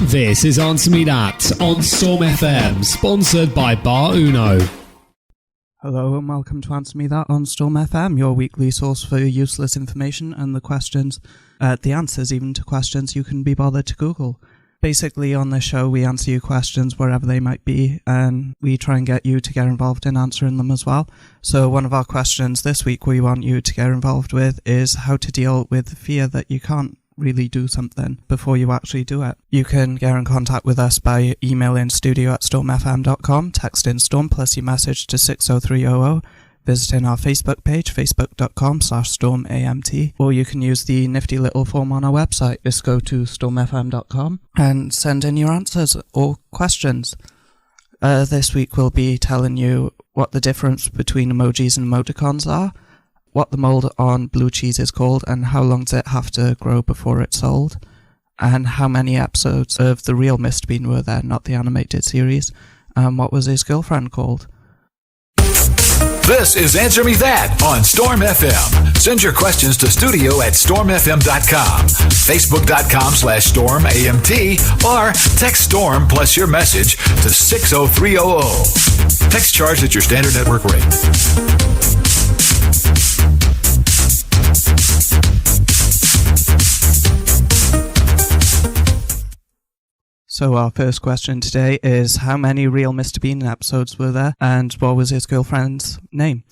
This is Answer Me That on Storm FM, sponsored by Bar Uno. Hello and welcome to Answer Me That on Storm FM, your weekly source for useless information and the answers even to questions you can be bothered to Google. Basically, on this show, we answer you questions wherever they might be, and we try and get you to get involved in answering them as well. So one of our questions this week we want you to get involved with is how to deal with the fear that you can't really do something before you actually do it. You can get in contact with us by emailing studio@stormfm.com, texting Storm plus your message to 60300, visiting our Facebook page, facebook.com/stormamt, or you can use the nifty little form on our website. Just go to stormfm.com and send in your answers or questions. This week we'll be telling you what the difference between emojis and emoticons are, what the mould on blue cheese is called, and how long does it have to grow before it's sold, and how many episodes of The Real Mr. Bean were there, not the animated series, and what was his girlfriend called. This is Answer Me That on Storm FM. Send your questions to studio@stormfm.com, facebook.com/stormamt, or text Storm plus your message to 60300. Text charged at your standard network rate. So our first question today is, how many Real Mr. Bean episodes were there, and what was his girlfriend's name?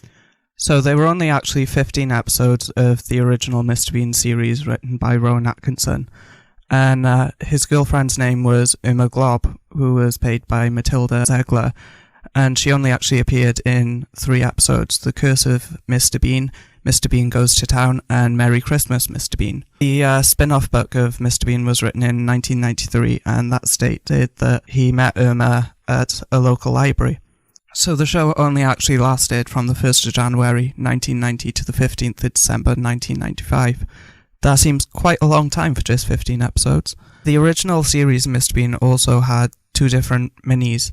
So there were only actually 15 episodes of the original Mr. Bean series written by Rowan Atkinson, and his girlfriend's name was Uma Glob, who was played by Matilda Zegler, and she only actually appeared in 3 episodes: The Curse of Mr. Bean, Mr. Bean Goes to Town, and Merry Christmas, Mr. Bean. The spin-off book of Mr. Bean was written in 1993, and that stated that he met Irma at a local library. So the show only actually lasted from the 1st of January 1990 to the 15th of December 1995. That seems quite a long time for just 15 episodes. The original series of Mr. Bean also had 2 different minis.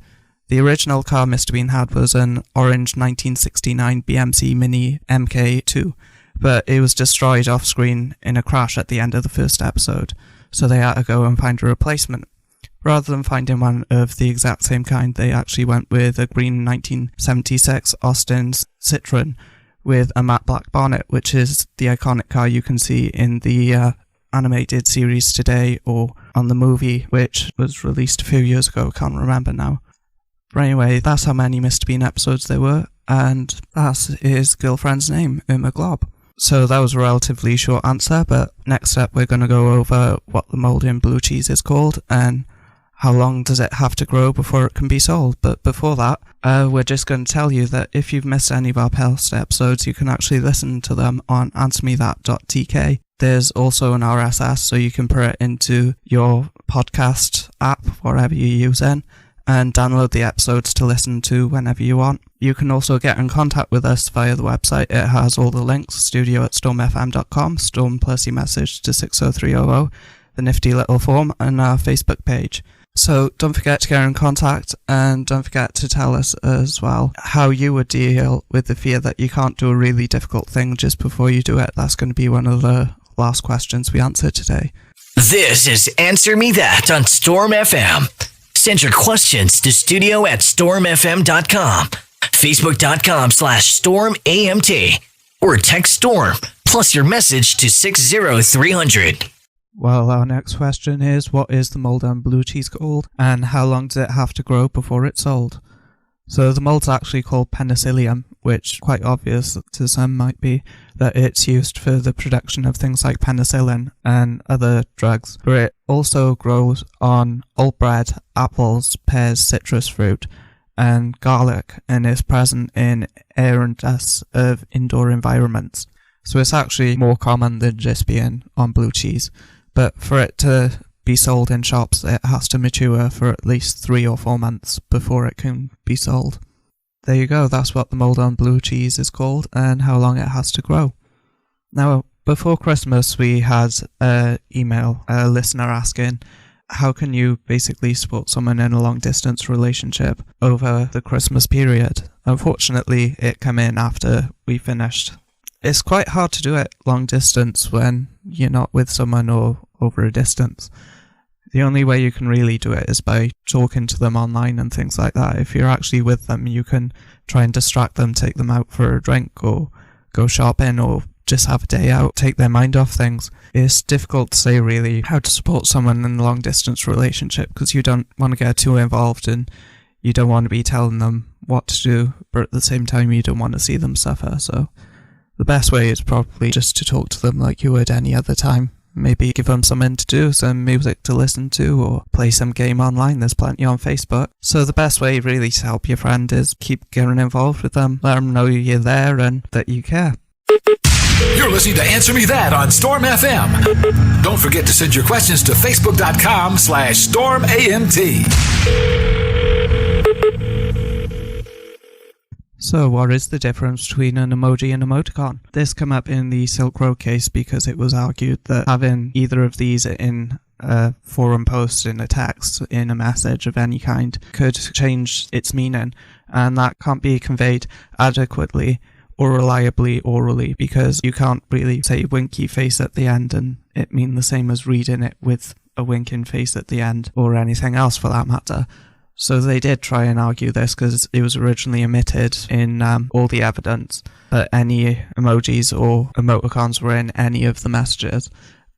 The original car Mr. Bean had was an orange 1969 BMC Mini MK2, but it was destroyed off-screen in a crash at the end of the first episode, so they had to go and find a replacement. Rather than finding one of the exact same kind, they actually went with a green 1976 Austin's Citroen with a matte black bonnet, which is the iconic car you can see in the animated series today or on the movie, which was released a few years ago, can't remember now. But anyway, that's how many Mr. Bean episodes there were, and that's his girlfriend's name, Uma Glob. So that was a relatively short answer, but next up we're going to go over what the mould in blue cheese is called, and how long does it have to grow before it can be sold. But before that, we're just going to tell you that if you've missed any of our past episodes, you can actually listen to them on answermethat.tk. There's also an RSS, so you can put it into your podcast app, whatever you're using, and download the episodes to listen to whenever you want. You can also get in contact with us via the website. It has all the links: studio@stormfm.com, Storm plus your message to 60300, the nifty little form, and our Facebook page. So don't forget to get in contact, and don't forget to tell us as well how you would deal with the fear that you can't do a really difficult thing just before you do it. That's going to be one of the last questions we answer today. This is Answer Me That on Storm FM. Send your questions to studio@stormfm.com, facebook.com/stormamt, or text Storm plus your message to 60300. Well, our next question is, what is the mould on blue cheese called, and how long does it have to grow before it's sold? So the mould's actually called penicillium, which quite obvious to some might be that it's used for the production of things like penicillin and other drugs, but it also grows on old bread, apples, pears, citrus fruit, and garlic, and is present in air and dust of indoor environments. So it's actually more common than just being on blue cheese, but for it to be sold in shops, it has to mature for at least 3 or 4 months before it can be sold. There you go, that's what the mould on blue cheese is called and how long it has to grow. Now, before Christmas, we had an email, a listener asking, how can you basically support someone in a long distance relationship over the Christmas period? Unfortunately, it came in after we finished. It's quite hard to do it long distance when you're not with someone or over a distance. The only way you can really do it is by talking to them online and things like that. If you're actually with them, you can try and distract them, take them out for a drink or go shopping or just have a day out, take their mind off things. It's difficult to say really how to support someone in a long distance relationship because you don't want to get too involved and you don't want to be telling them what to do, but at the same time you don't want to see them suffer. So the best way is probably just to talk to them like you would any other time. Maybe give them something to do, some music to listen to, or play some game online. There's plenty on Facebook. So the best way really to help your friend is keep getting involved with them. Let them know you're there and that you care. You're listening to Answer Me That on Storm FM. Don't forget to send your questions to facebook.com/StormAMT. So what is the difference between an emoji and emoticon? This came up in the Silk Road case because it was argued that having either of these in a forum post, in a text, in a message of any kind could change its meaning, and that can't be conveyed adequately or reliably orally because you can't really say winky face at the end and it mean the same as reading it with a winking face at the end or anything else for that matter. So they did try and argue this because it was originally omitted in all the evidence that any emojis or emoticons were in any of the messages,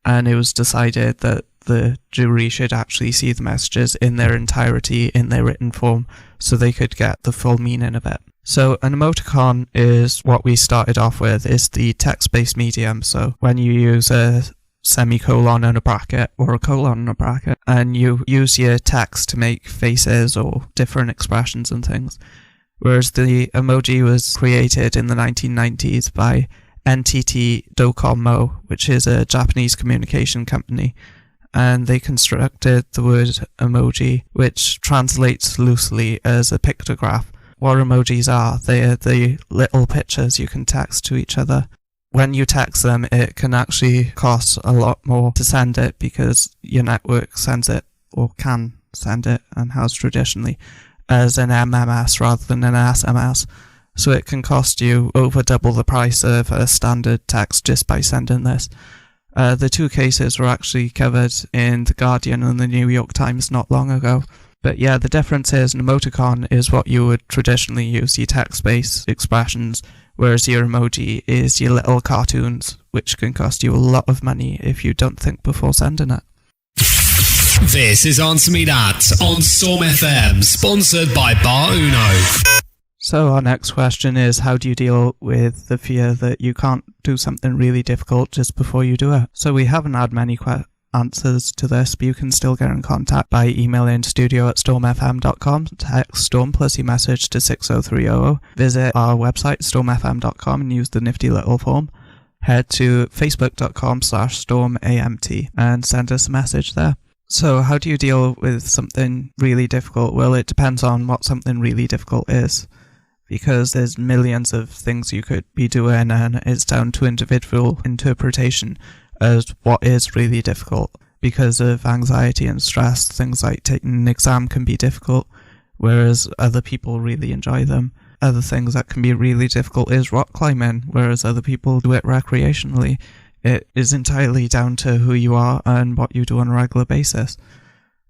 and it was decided that the jury should actually see the messages in their entirety in their written form so they could get the full meaning of it. So an emoticon is what we started off with, is the text-based medium. So when you use a semicolon and a bracket or a colon and a bracket and you use your text to make faces or different expressions and things, whereas the emoji was created in the 1990s by NTT Docomo, which is a Japanese communication company, and they constructed the word emoji, which translates loosely as a pictograph. What emojis are, they are the little pictures you can text to each other. When you text them, it can actually cost a lot more to send it because your network sends it, or can send it, and has traditionally, as an MMS rather than an SMS. So it can cost you over double the price of a standard text just by sending this. The two cases were actually covered in The Guardian and the New York Times not long ago. But yeah, the difference is an emoticon is what you would traditionally use, your text-based expressions, whereas your emoji is your little cartoons, which can cost you a lot of money if you don't think before sending it. This is Answer Me That on Storm FM, sponsored by Bar Uno. So our next question is, how do you deal with the fear that you can't do something really difficult just before you do it? So we haven't had many answers to this, but you can still get in contact by emailing studio@stormfm.com, text Storm plus your message to 60300, visit our website stormfm.com and use the nifty little form, head to facebook.com/stormamt and send us a message there. So how do you deal with something really difficult? Well, it depends on what something really difficult is, because there's millions of things you could be doing and it's down to individual interpretation as what is really difficult. Because of anxiety and stress, things like taking an exam can be difficult, whereas other people really enjoy them. Other things that can be really difficult is rock climbing, whereas other people do it recreationally. It is entirely down to who you are and what you do on a regular basis.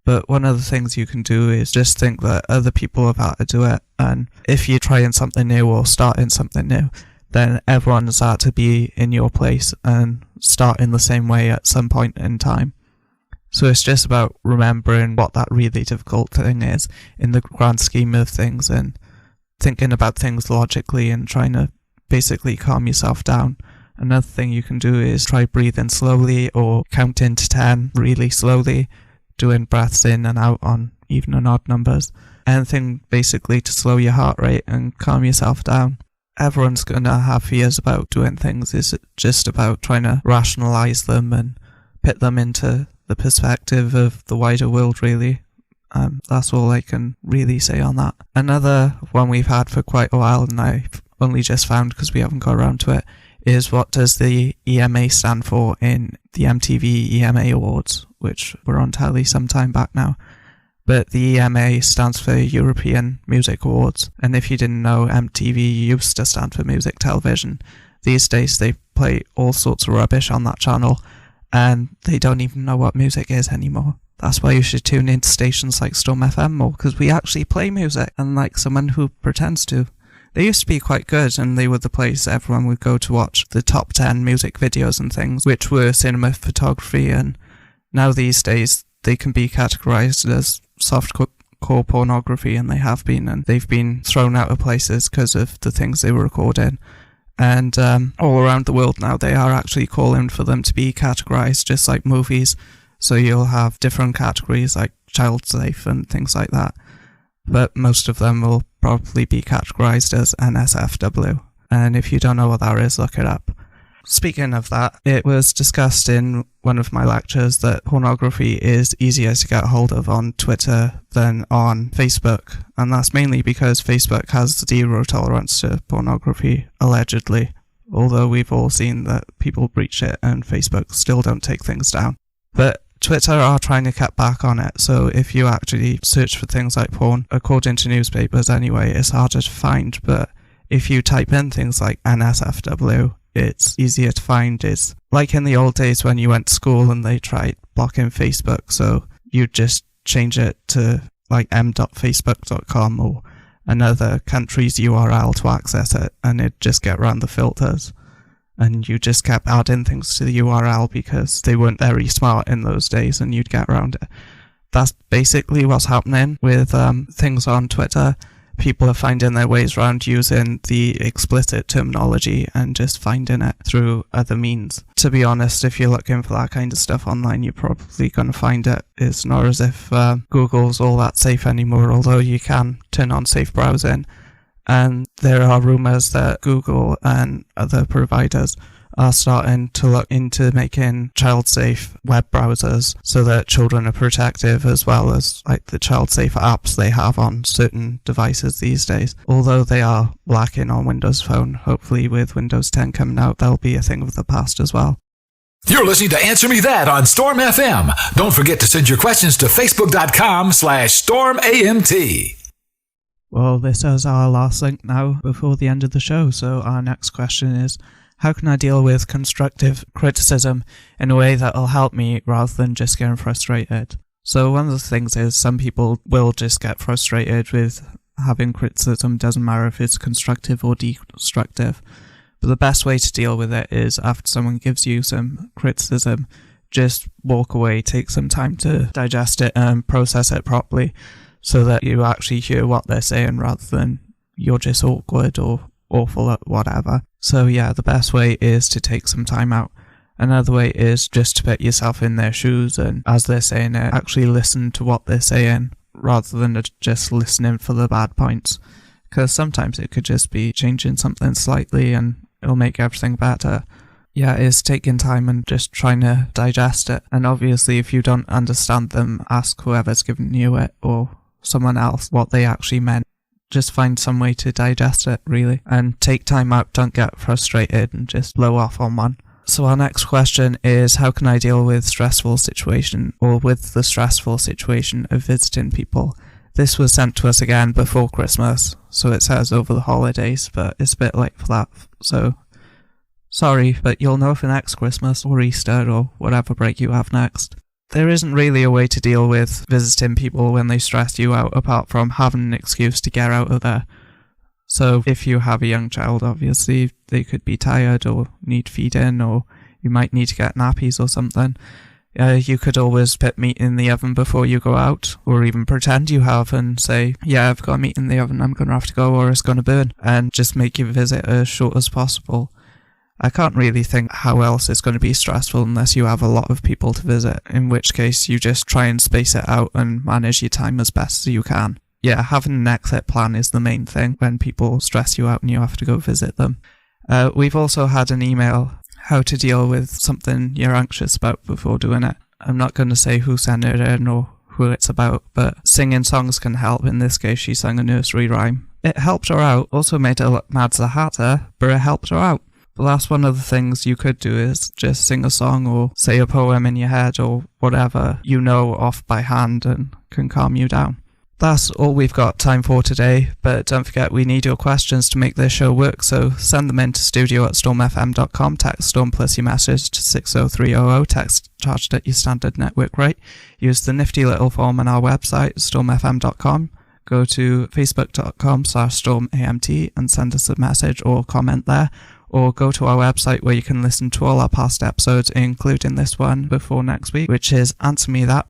But one of the things you can do is just think that other people have had to do it, and if you're trying something new or starting something new, then everyone's had to be in your place and start in the same way at some point in time. So it's just about remembering what that really difficult thing is in the grand scheme of things and thinking about things logically and trying to basically calm yourself down. Another thing you can do is try breathing slowly or counting to 10 really slowly, doing breaths in and out on even and odd numbers. Anything basically to slow your heart rate and calm yourself down. Everyone's going to have fears about doing things. It's just about trying to rationalize them and put them into the perspective of the wider world, really. That's all I can really say on that. Another one we've had for quite a while, and I've only just found because we haven't got around to it, is what does the EMA stand for in the MTV EMA Awards, which were on telly some time back now. But the EMA stands for European Music Awards, and if you didn't know, MTV used to stand for Music Television. These days they play all sorts of rubbish on that channel, and they don't even know what music is anymore. That's why you should tune into stations like Storm FM more, because we actually play music, unlike someone who pretends to. They used to be quite good, and they were the place everyone would go to watch the top 10 music videos and things, which were cinema photography, and now these days they can be categorized as softcore pornography, and they have been, and they've been thrown out of places because of the things they were recording. And all around the world now, they are actually calling for them to be categorized just like movies. So you'll have different categories like child safe and things like that. But most of them will probably be categorized as NSFW. And if you don't know what that is, look it up. Speaking of that, it was discussed in one of my lectures that pornography is easier to get hold of on Twitter than on Facebook. And that's mainly because Facebook has zero tolerance to pornography, allegedly. Although we've all seen that people breach it and Facebook still don't take things down. But Twitter are trying to cut back on it, so if you actually search for things like porn, according to newspapers anyway, it's harder to find, but if you type in things like NSFW, it's easier to find. It's like in the old days when you went to school and they tried blocking Facebook, so you just change it to like m.facebook.com or another country's URL to access it, and it'd just get around the filters. And you just kept adding things to the URL because they weren't very smart in those days, and you'd get around it. That's basically what's happening with things on Twitter. People are finding their ways around using the explicit terminology and just finding it through other means. To be honest, if you're looking for that kind of stuff online, you're probably going to find it. It's not as if Google's all that safe anymore, although you can turn on safe browsing. And there are rumours that Google and other providers are starting to look into making child-safe web browsers so that children are protective, as well as like the child-safe apps they have on certain devices these days. Although they are lacking on Windows Phone, hopefully with Windows 10 coming out, they'll be a thing of the past as well. You're listening to Answer Me That on Storm FM. Don't forget to send your questions to facebook.com/StormAMT. Well, this is our last link now before the end of the show, so our next question is, how can I deal with constructive criticism in a way that will help me rather than just getting frustrated? So one of the things is some people will just get frustrated with having criticism, doesn't matter if it's constructive or destructive. But the best way to deal with it is after someone gives you some criticism, just walk away, take some time to digest it and process it properly, so that you actually hear what they're saying rather than you're just awkward or awful at whatever. So yeah, the best way is to take some time out. Another way is just to put yourself in their shoes and, as they're saying it, actually listen to what they're saying rather than just listening for the bad points. Because sometimes it could just be changing something slightly and it'll make everything better. Yeah, it's taking time and just trying to digest it. And obviously if you don't understand them, ask whoever's given you it or someone else what they actually meant. Just find some way to digest it, really, and take time out. Don't get frustrated and just blow off on one. So our next question is, how can I deal with the stressful situation of visiting people? This was sent to us again before Christmas, so it says over the holidays, but it's a bit late for that, so sorry, but you'll know for next Christmas or Easter or whatever break you have next. There isn't really a way to deal with visiting people when they stress you out apart from having an excuse to get out of there. So if you have a young child, obviously they could be tired or need feeding, or you might need to get nappies or something. You could always put meat in the oven before you go out, or even pretend you have and say, yeah, I've got meat in the oven, I'm going to have to go or it's going to burn, and just make your visit as short as possible. I can't really think how else it's going to be stressful unless you have a lot of people to visit, in which case you just try and space it out and manage your time as best as you can. Yeah, having an exit plan is the main thing when people stress you out and you have to go visit them. We've also had an email, how to deal with something you're anxious about before doing it. I'm not going to say who sent it in or who it's about, but singing songs can help. In this case, she sang a nursery rhyme. It helped her out, also made her look mad as a hatter, but it helped her out. But that's one of the things you could do, is just sing a song or say a poem in your head or whatever you know off by hand and can calm you down. That's all we've got time for today, but don't forget we need your questions to make this show work, so send them in to studio@stormfm.com, text Storm plus your message to 60300, text charged at your standard network rate. Use the nifty little form on our website, stormfm.com. Go to facebook.com/stormamt and send us a message or comment there, or go to our website where you can listen to all our past episodes, including this one before next week, which is answermethat.com.